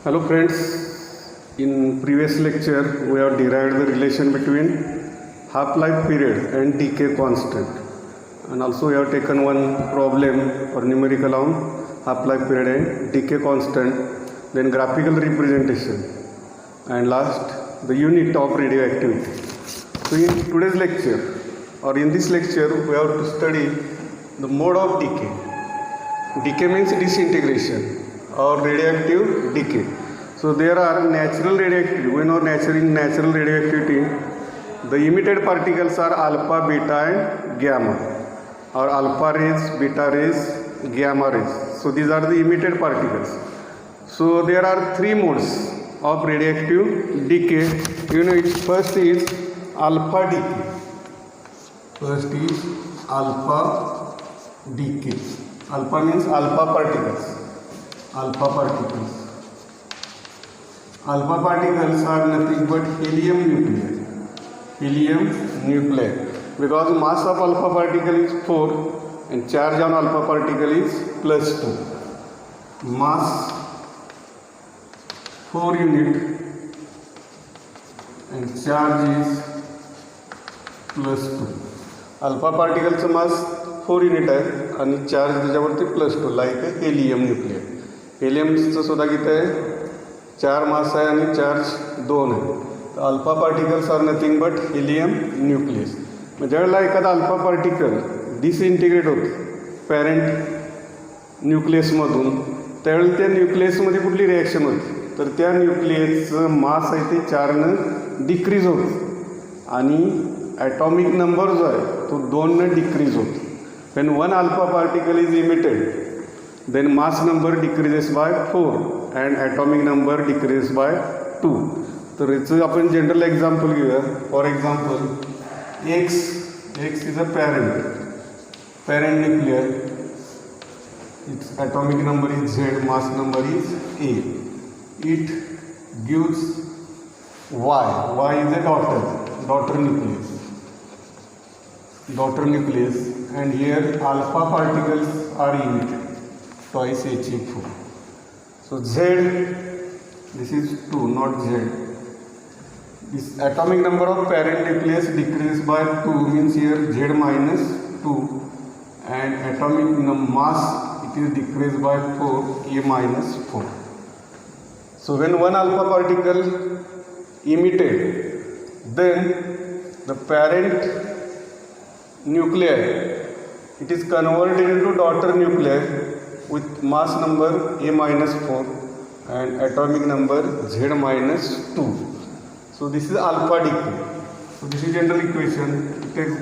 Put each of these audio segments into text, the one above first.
Hello friends, in previous lecture we have derived the relation between half-life period and decay constant, and also we have taken one problem or numerical on half-life period and decay constant, then graphical representation, and last the unit of radioactivity. So in today's lecture or in this lecture we have to study the mode of decay. Decay means disintegration or radioactive decay. So there are natural radioactivity. We know natural radioactivity. The emitted particles are alpha, beta and gamma, or alpha rays, beta rays, gamma rays. So these are the emitted particles. So there are three modes of radioactive decay. You know, first is alpha decay. First is alpha decay. Alpha means alpha particles. Alpha particles. Alpha particles are nothing but helium nuclei. Helium nuclei. Because mass of alpha particle is 4 and charge on alpha particle is +2. Mass 4 unit and charge is +2. Alpha पार्टिकलचं mass 4 unit आहे आणि charge त्याच्यावरती +2 like आहे helium nuclear. हेलियमचं सुद्धा किती आहे 4 मास आहे आणि चार्ज 2 आहे. तर alpha particles are nothing but helium nucleus. मग ज्यावेळेला एखादा अल्फा पार्टिकल डिसइंटिग्रेट होतो पॅरेंट न्यूक्लियसमधून, त्यावेळेला त्या न्यूक्लियसमध्ये कुठली रिॲक्शन होती तर त्या न्यूक्लियसचं मास आहे ते 4नं डिक्रीज होतं आणि ॲटॉमिक नंबर जो आहे तो 2नं डिक्रीज होतो. when one alpha particle is emitted, then mass number decreases by 4 and atomic number decreases by 2. तर याचं आपण जनरल एक्झाम्पल घेऊया. For example X is a parent nuclear. Its atomic number is Z, mass number is A. It gives Y is a daughter nucleus, and here alpha particles are emitted twice He4. So Z, this is 2, not Z. This atomic number of parent nucleus decreases by 2, means here Z minus 2, and atomic mass it is decreased by 4, A minus 4. So when one alpha particle emitted, then the parent nuclei it is converted into daughter nuclei with mass number A minus 4 and atomic number Z minus 2. So this is alpha decay. So this is general equation. Take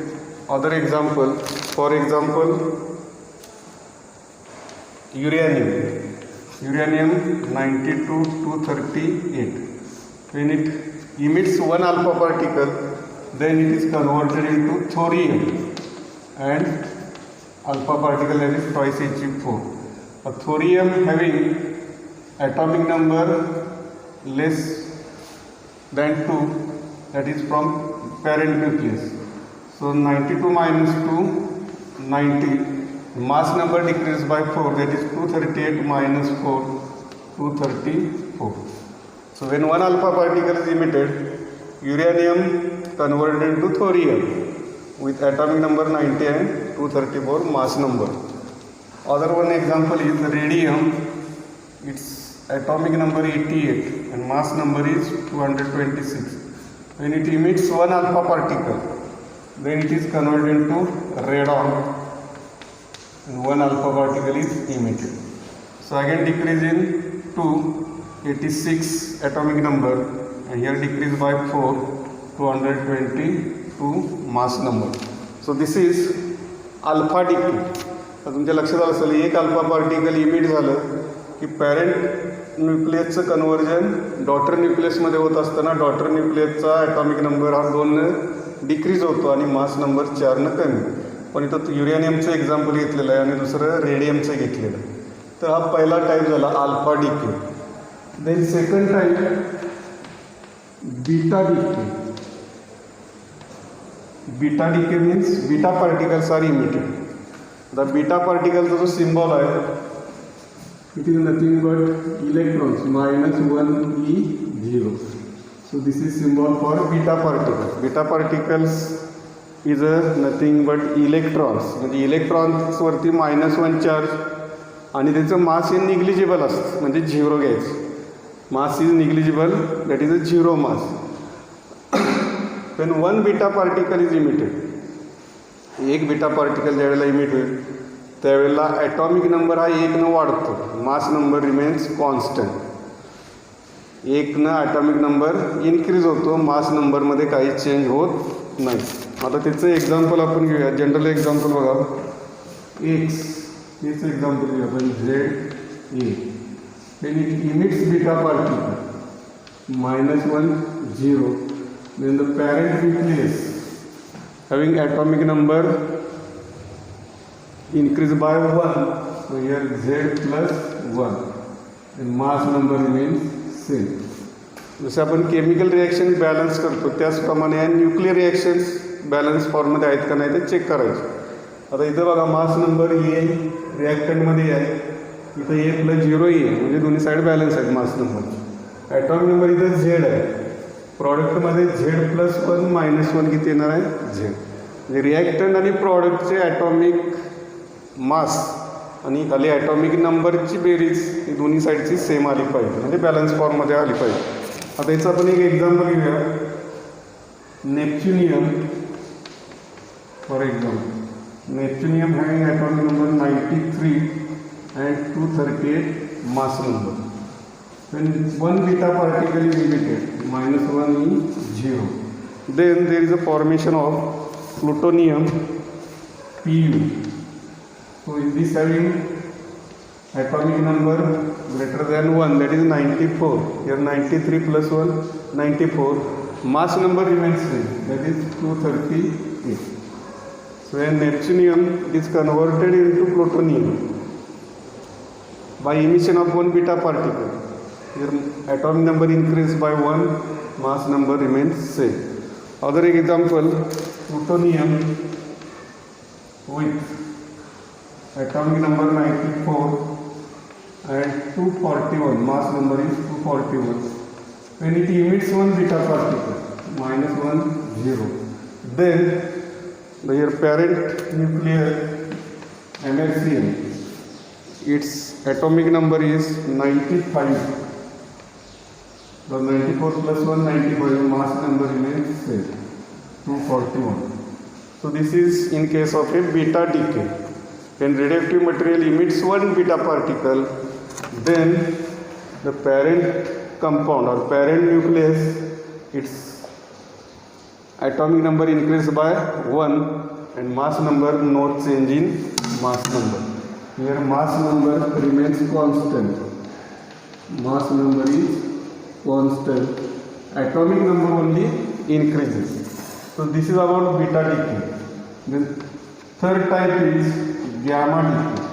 other example. For example, uranium 92-238. When it emits one alpha particle, then it is converted into thorium, and alpha particle that is twice He4. A thorium having atomic number less than 2, that is from parent nucleus. So 92 minus 2, 90. Mass number decreases by 4, that is 238 minus 4, 234. So when one alpha particle is emitted, uranium converted into thorium with atomic number 90 and 234 mass number. Other one example is radium. Its atomic number 88 and mass number is 226. When it emits one alpha particle, then it is converted into radon and one alpha particle is emitted. So again decrease in 286 atomic number, and here decrease by 4, 222 mass number. So this is alpha decay. तर तुमच्या लक्षात आलं असेल एक alpha particle emit झालं की parent न्यूक्लियसचं conversion daughter न्यूक्लियसमध्ये होत असताना डॉटर न्यूक्लियसचा ॲटॉमिक नंबर हा 2नं डिक्रीज होतो आणि मास नंबर 4नं कमी. पण इथं युरेनियमचं एक्झाम्पल घेतलेलं आहे आणि दुसरं रेडियमचं घेतलेलं आहे. तर हा पहिला टाईप झाला alpha decay. Then second type beta decay. Beta decay means beta particles are emitted. The beta पार्टिकलचा जो सिम्बॉल आहे it is nothing but electrons, -1 E0. So this is symbol for beta particle. Beta particles is nothing but electrons. म्हणजे electrons वरती -1 charge आणि त्याचं मास हे negligible असतं, म्हणजे 0 घ्यायचं. Mass is negligible, that is a 0 mass. when one beta particle is emitted, एक beta particle ज्यावेळेला emit होईल त्यावेळेला ॲटॉमिक नंबर हा 1 वाढतो, mass number remains constant. 1 atomic number increase होतो, मास नंबरमध्ये काही चेंज होत नाही. आता त्याचं एक्झाम्पल आपण घेऊया. जनरल एक्झाम्पल बघा, एक्स हेच एक्झाम्पल घेऊया आपण. ZA when it emits beta particle -1 0, then the parent nucleus having atomic number increased by 1, so here Z plus 1 and mass number remains same. जसं आपण केमिकल रिॲक्शन बॅलन्स करतो त्याचप्रमाणे nuclear reactions balance फॉर्ममध्ये आहेत का नाही ते चेक करायचं. आता इथं बघा मास नंबर ए रिॲक्टंटमध्ये आहे, इथं A+0 आहे, म्हणजे दोन्ही साईड बॅलन्स आहेत मास नंबर. ॲटॉमिक नंबर इथं Z आहे, प्रॉडक्टमध्ये Z+1 -1 किती येणार आहे Z. म्हणजे रिॲक्टंट आणि प्रॉडक्टचे ॲटॉमिक मास आणि खाली ॲटॉमिक नंबरची बेरीज ही दोन्ही साईडची सेम आली पाहिजे, म्हणजे बॅलन्स फॉर्ममध्ये आली पाहिजे. आता याचं आपण एक एक्झाम्पल घेऊया. Neptunium for example. Neptunium having atomic number 93 and 238 mass number. When one beta particle is emitted, -1 E0, then there is a formation of plutonium Pu. So in this having atomic number greater than 1, that is 94. Here 93 plus 1, 94. Mass number remains same, that is 238. So when neptunium is converted into plutonium by emission of one beta particle, here atomic number increased by 1, mass number remains same. Other example, plutonium with atomic number 94 and 241, mass number is 241. When it emits one beta particle, -1 0, then the parent nuclear MLCM, its atomic number is 95. So 94 plus 1, 95, mass number remains same, 241. So this is in case of a beta decay. When radioactive material emits one beta particle, then the parent compound or parent nucleus, its atomic number increased by 1 and mass number no change in mass number. Here mass number remains constant. Mass number is constant. Atomic number only increases. So this is about beta decay. Then third type is gamma decay.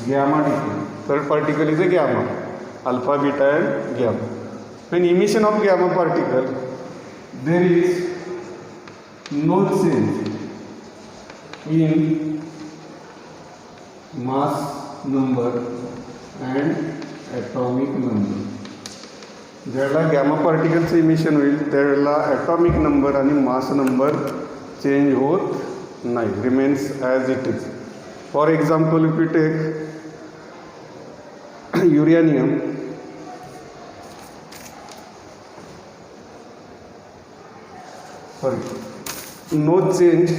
Gamma decay. Third particle is a gamma. Alpha, beta and gamma. When emission of gamma particle, there is no change in mass number and atomic number. ज्यावेळेला gamma पार्टिकलचं emission होईल त्यावेळेला atomic number आणि mass number change होत नाही, remains as it is. For example if you take uranium, no change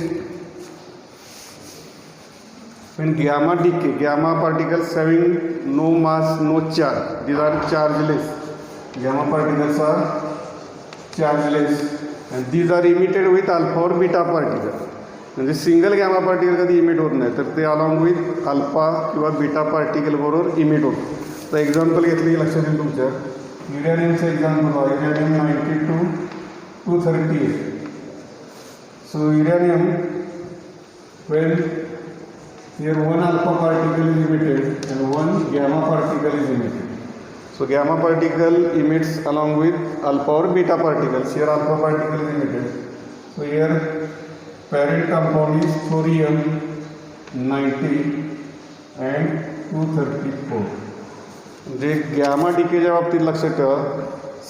when gamma decay. Gamma particles having no mass, no charge, these are chargeless. Gamma particles are chargeless and these are emitted with alpha or beta particle. म्हणजे single gamma particle कधी emit होत नाही तर ते along with alpha किंवा beta particle बरोबर emit होतं. तर एक्झाम्पल घेतलं की लक्षात येईल तुमच्या. युरेनियमचं एक्झाम्पल आहे, uranium 92 238. So uranium, when here one alpha particle is emitted and one gamma particle is emitted. So gamma particle emits along with alpha or beta particles. Here alpha particle is emitted. So here parent compound is thorium 90 and 234. म्हणजे gamma डिकेच्या बाबतीत लक्षात ठेवा,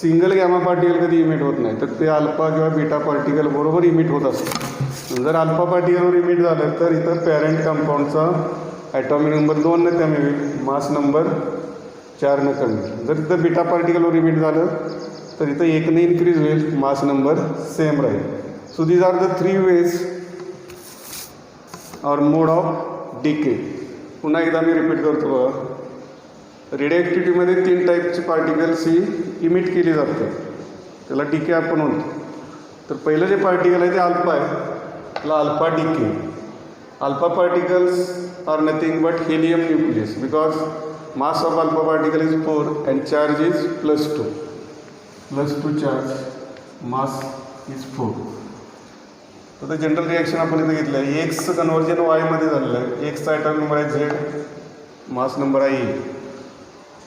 single gamma particle कधी emit होत नाही, तर ते alpha किंवा बीटा पार्टिकल बरोबर इमिट होत असतं. जर अल्फा पार्टिकलवर इमिट झालं तर इथं पॅरेंट कंपाऊंडचा ॲटॉमिक नंबर 2 कमी होईल, मास नंबर 4 कमी होईल. जर इथं बीटा पार्टिकलवर इमिट झालं तर इथं 1 इन्क्रीज होईल, मास नंबर सेम राहील. So these are the 3 ways और मोड ऑफ डिके. पुन्हा एकदा मी रिपीट करतो बघा. रेडिओ ॲक्टिव्हिटीमध्ये 3 टाईपची पार्टिकल्स ही इमिट केली जातात, त्याला डिके आपण म्हणतो. तर पहिलं जे पार्टिकल आहे ते अल्फा आहे, त्याला alpha decay. Alpha particles are nothing but helium nucleus because mass of alpha particle is 4 and charge is +2 charge, mass is 4. तर जनरल रिॲक्शन आपण इथं घेतलं आहे. एक्सचं कन्व्हर्जन वायमध्ये झालेलं आहे. एक्सचा ॲटॉमिक नंबर आहे झेड, मास नंबर आहे ए.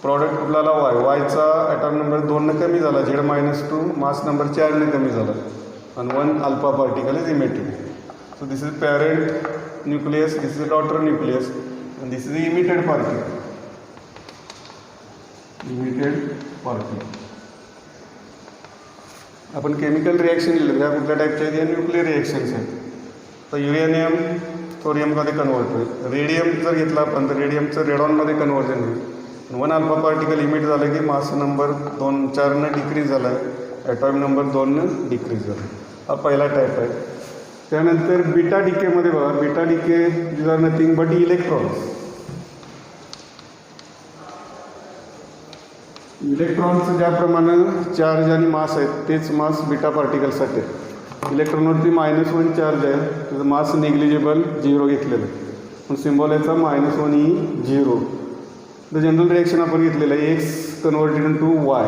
प्रॉडक्ट कुठला आला वाय, वायचा ॲटॉमिक नंबर 2 कमी झाला, झेड -2, मास नंबर 4 कमी झाला आणि 1 alpha particle is emitted. So this is parent nucleus, this is daughter nucleus and this is the emitted particle. आपण केमिकल रिॲक्शन लिहिलं, ह्या कुठल्या टाईपच्या आहेत, या न्यूक्लिअर रिॲक्शन्स आहेत. तर युरेनियम थोरियममध्ये कन्वर्ट होईल. रेडियम जर घेतला आपण तर रेडियमचं रेडॉनमध्ये कन्वर्जन होईल. 1 अल्फा पार्टिकल इमिट झालं की मास नंबर 4 डिक्रीज झाला आहे, ॲटॉमिक नंबर 2 डिक्रीज झाला. हा पहिला टाईप आहे. त्यानंतर बीटा डिकेमध्ये बघा, beta decay these are nothing but electrons. इलेक्ट्रॉनचं ज्याप्रमाणे चार्ज आणि मास आहेत तेच मास बीटा पार्टिकलसाठी आहे. इलेक्ट्रॉनवरती -1 चार्ज आहे, त्याचं मास निग्लिजिबल 0 घेतलेलं आहे, पण सिम्बॉल याचा -1E0. द जनरल रिॲक्शन आपण घेतलेलं आहे. X converted to Y,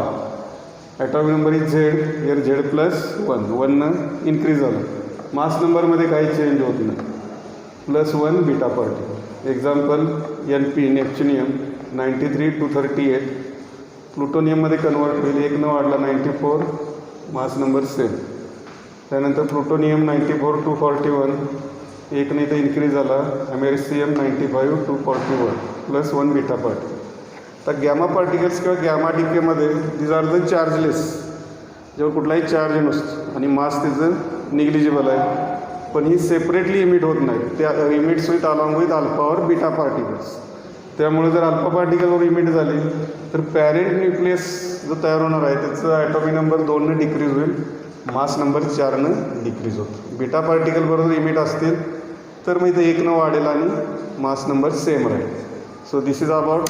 atomic number is Z, here Z+1, 1 increase झालं. मास नंबरमध्ये काही चेंज होत नाही, +1 beta particle. Example NP neptunium 93 to 38. प्लुटोनियममध्ये कन्वर्ट होईल, 1 वाढला 94, मास नंबर सेम. त्यानंतर प्लुटोनियम 94 to 41, 1 तर इन्क्रीज झाला. Americium 95 to 41, +1 beta particle. तर गॅमा पार्टिकल्स किंवा गॅमा डिकेमध्ये दीज आर द चार्जलेस, जेव्हा कुठलाही चार्ज नसतो आणि मास त्याचं निग्लिजिबल आहे, पण ही सेपरेटली इमिट होत नाही, त्या emits with along with alpha और बीटा पार्टिकल्स. त्यामुळे जर अल्फा पार्टिकलवर इमिट झाली तर पॅरेंट न्यूक्लियस जो तयार होणार आहे त्याचं ॲटॉमिक नंबर 2 डिक्रीज होईल, मास नंबर 4 डिक्रीज होतो. बीटा पार्टिकलबरोबर इमिट असतील तर मग इथं 1 वाढेल आणि मास नंबर सेम राहील. So this is about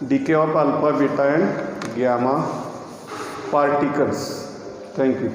decay of alpha, beta and gamma particles. Thank you.